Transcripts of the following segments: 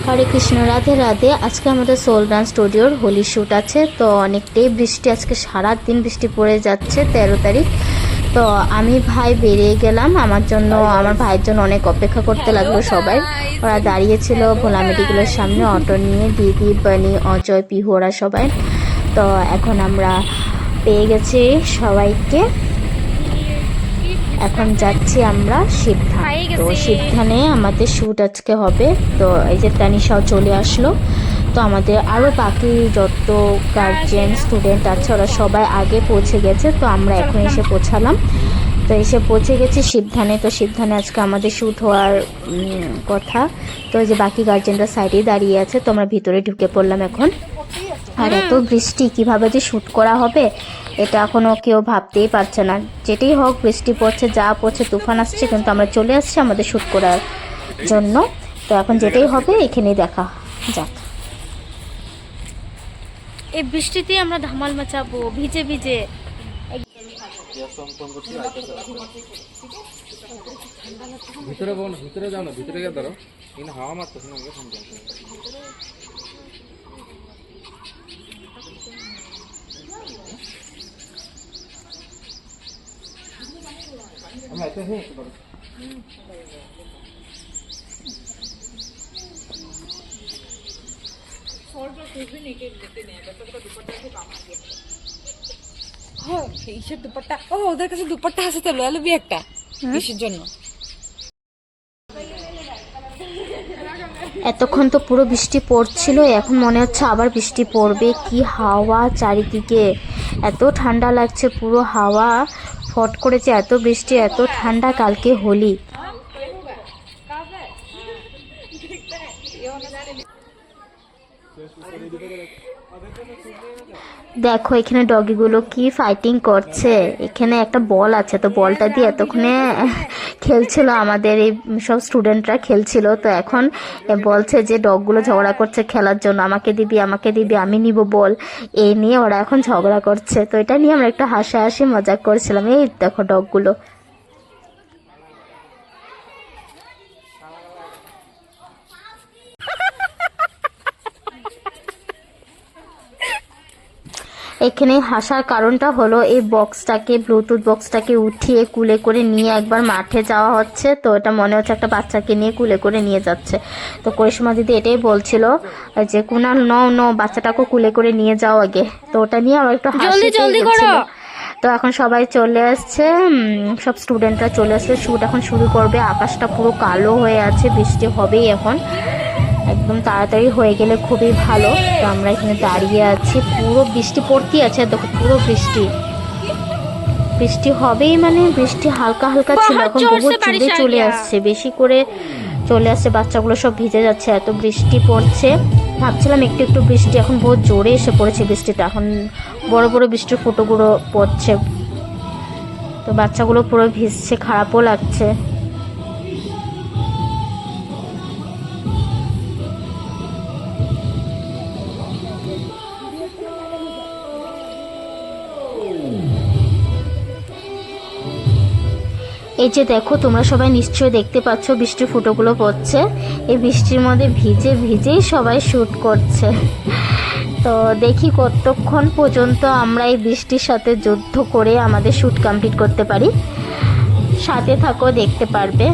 হরে কৃষ্ণ, রাধে রাধে। আজকে আমাদের soul dance স্টুডিওর হোলি শ্যুট আছে। তো অনেকটাই বৃষ্টি, আজকে সারা দিন বৃষ্টি পড়ে যাচ্ছে। 13 তারিখ। তো আমি ভাই বেরিয়ে গেলাম। আমার জন্য, আমার ভাইয়ের জন্য অনেক অপেক্ষা করতে লাগলো সবাই। ওরা দাঁড়িয়েছিল ভোলা মেডিকেলের সামনে অটো নিয়ে, দিদি, বানি, অজয়, পিহু, ওরা সবাই। তো এখন আমরা পেয়ে গেছি সবাইকে। এখন যাচ্ছি আমরা শিবধাম। তো শিবধামে আমাদের শ্যুট আজকে হবে। তো এই যে তানিশাও চলে আসলো। তো আমাদের আরও বাকি যত গার্জিয়ান স্টুডেন্ট আছে ওরা সবাই আগে পৌঁছে গেছে। তো আমরা এখন এসে পৌঁছালাম। তো এসে পৌঁছে গেছি শিবধামে। তো শিবধামে আজকে আমাদের শ্যুট হওয়ার কথা। তো এই যে বাকি গার্জিয়ানরা সাইডেই দাঁড়িয়ে আছে। তো আমরা ভিতরে ঢুকে পড়লাম এখন। আর এত বৃষ্টি, কিভাবে যে শ্যুট করা হবে এটা এখনও কেউ ভাবতেই পারছে না। যেটাই হোক, বৃষ্টি পড়ছে, যা পড়ছে, তুফান আসছে, কিন্তু আমরা চলে আসছি আমাদের শ্যুট করার জন্য। তো এখন যেটাই হবে এখানেই দেখা যাক। এই বৃষ্টিতে আমরা ধামাল মাচাবো ভিজে ভিজে। ভিতরে যাও না, ভিতরে যাও না, ভিতরে গিয়ে ধরো। কিন্তু হাওয়া মারতেছে না, আমরা ফোন করছি। আমি আইতে হে একটু বড়। ফটো খুঁজে নিয়ে যেতে নেই, ব্যাপারটা দুপাট্টা একটু কাম আছে। হ্যাঁ, এই দুপাট্টা। ও, ওদের কাছে দুপাট্টা আছে, তো লয়ে লবি একটা কিসের জন্য। এতক্ষণ তো পুরো বৃষ্টি পড়ছিল, এখন মনে হচ্ছে আবার বৃষ্টি পড়বে। কি হাওয়া চারিদিকে, এত ঠান্ডা লাগছে, পুরো হাওয়া ফট করেছে। এত বৃষ্টি, এত ঠান্ডা। কালকে হোলি। দেখো এখানে ডগিগুলো কি ফাইটিং করছে। এখানে একটা বল আছে, তো বলটা দিয়ে এতক্ষণে খেলছিল, আমাদের এই সব স্টুডেন্টরা খেলছিল। তো এখন বলছে যে ডগগুলো ঝগড়া করছে খেলার জন্য, আমাকে দিবি, আমাকে দিবি, আমি নিব বল, এই নিয়ে ওরা এখন ঝগড়া করছে। তো এটা নিয়ে আমরা একটু হাসাহাসি মজাক করছিলাম। এই দেখো ডগগুলো। এখানে হাসার কারণটা হলো এই বক্সটাকে, ব্লুটুথ বক্সটাকে উঠিয়ে কুলে করে নিয়ে একবার মাঠে যাওয়া হচ্ছে। তো এটা মনে হচ্ছে একটা বাচ্চাকে নিয়ে কুলে করে নিয়ে যাচ্ছে। তো করিশ্মা দিদি এটাই বলছিল যে কুনাল নো বাচ্চাটাকে কুলে করে নিয়ে যাও আগে। তো ওটা নিয়ে আবার একটু হাসি করছিল। তো এখন সবাই চলে আসছে, সব স্টুডেন্টরা চলে আসছে। শ্যুট এখন শুরু করবে। আকাশটা পুরো কালো হয়ে আছে, বৃষ্টি হবেই এখন। একদম তাড়াতাড়ি হয়ে গেলে খুবই ভালো। তো আমরা এখানে দাঁড়িয়ে আছি, পুরো বৃষ্টি পড়তেই আছে। দেখো পুরো বৃষ্টি হবেই, মানে বৃষ্টি হালকা হালকা ছিল, এখন বহুত জোরে চলে আসছে, বেশি করে চলে আসছে। বাচ্চাগুলো সব ভিজে যাচ্ছে, এত বৃষ্টি পড়ছে। ভাবছিলাম একটু একটু বৃষ্টি, এখন বহুত জোরে এসে পড়েছে বৃষ্টিটা। এখন বড় বড় বৃষ্টির ফোঁটাগুলো পড়ছে। তো বাচ্চাগুলো পুরো ভিজছে, খারাপও লাগছে। এই যে দেখো, তোমরা সবাই নিশ্চয়ই দেখতে পাচ্ছ বৃষ্টির ফুটোগুলো পড়ছে। এই বৃষ্টির মধ্যে ভিজেই সবাই শ্যুট করছে। তো দেখি কতক্ষণ পর্যন্ত আমরা এই বৃষ্টির সাথে যুদ্ধ করে আমাদের শ্যুট কমপ্লিট করতে পারি। সাথে থাকো, দেখতে পারবে।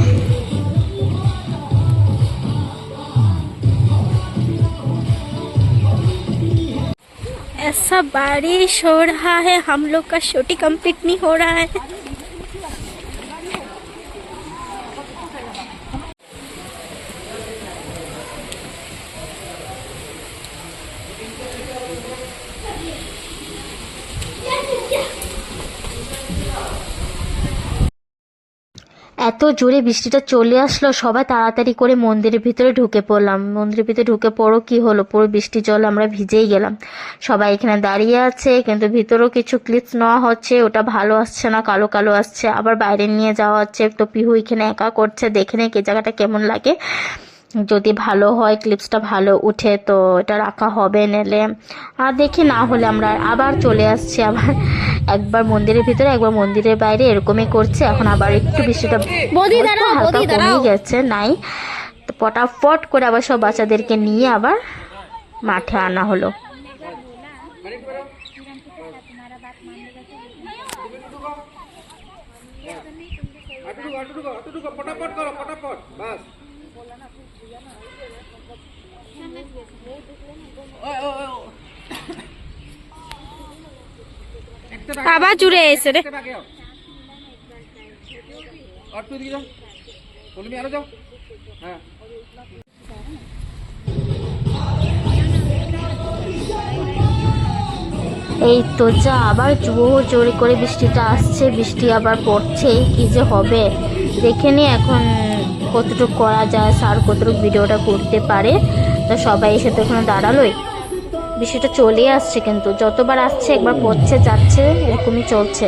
ऐसा बारिश हो रहा है, हम लोग का शूटिंग कंप्लीट नहीं हो रहा है। এত জোরে বৃষ্টিটা চলে আসলো, সবাই তাড়াতাড়ি করে মন্দিরের ভিতরে ঢুকে পড়লাম। মন্দিরের ভিতরে ঢুকে পড়ো, কি হলো, পুরো বৃষ্টি জলে আমরা ভিজেই গেলাম। সবাই এখানে দাঁড়িয়ে আছে, কিন্তু ভিতরেও কিছু ক্লিপস নেওয়া হচ্ছে, ওটা ভালো আসছে না, কালো কালো আসছে। আবার বাইরে নিয়ে যাওয়া হচ্ছে। তো পিহু এখানে একা করছে, দেখে নেই জায়গাটা কেমন লাগে। যদি ভালো হয়, ক্লিপসটা ভালো উঠে, তো এটা রাখা হবে। নেলে আর দেখি, না হলে আমরা আবার চলে আসছি। আবার একবার মন্দিরের ভিতরে, একবার মন্দিরের বাইরে, এরকমই করছে। এখন আবার একটু বৃষ্টিটা হালকা কমে গেছে, নাই। তো পটাফট করে আবার সব বাচ্চাদেরকে নিয়ে আবার মাঠে আনা হলো। আবার জুড়ে এসে রে। এই তো যা আবার জোর জোরে করে বৃষ্টিটা আসছে, বৃষ্টি আবার পড়ছে, কি যে হবে দেখে নি এখন কতটুকু করা যায়, স্যার কতটুকু ভিডিওটা করতে পারে। তো সবাই এসে তো এখানে দাঁড়ালোই, বৃষ্টিটা চলে আসছে কিন্তু যতবার আসছে একবার পড়ছে যাচ্ছে, এরকমই চলছে।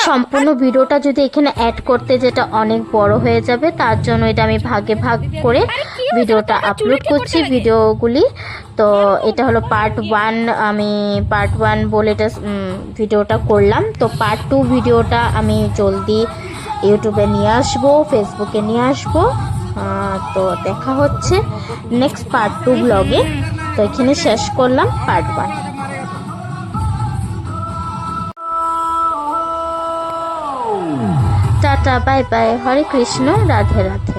সম্পূর্ণ ভিডিওটা যদি এখানে অ্যাড করতে যেটা অনেক বড় হয়ে যাবে, তার জন্য এটা আমি ভাগে ভাগ করে ভিডিওটা আপলোড করছি ভিডিওগুলি। তো এটা হলো পার্ট 1, আমি পার্ট 1 বলে এটা ভিডিওটা করলাম। তো পার্ট 2 ভিডিওটা আমি জলদি ইউটিউবে নিয়ে আসবো, ফেসবুকে নিয়ে আসবো। তো দেখা হচ্ছে নেক্সট পার্ট 2 ব্লগে। তো এখানে শেষ করলাম পার্ট 1। টাটা, বাই বাই, হরে কৃষ্ণ, রাধে রাধে।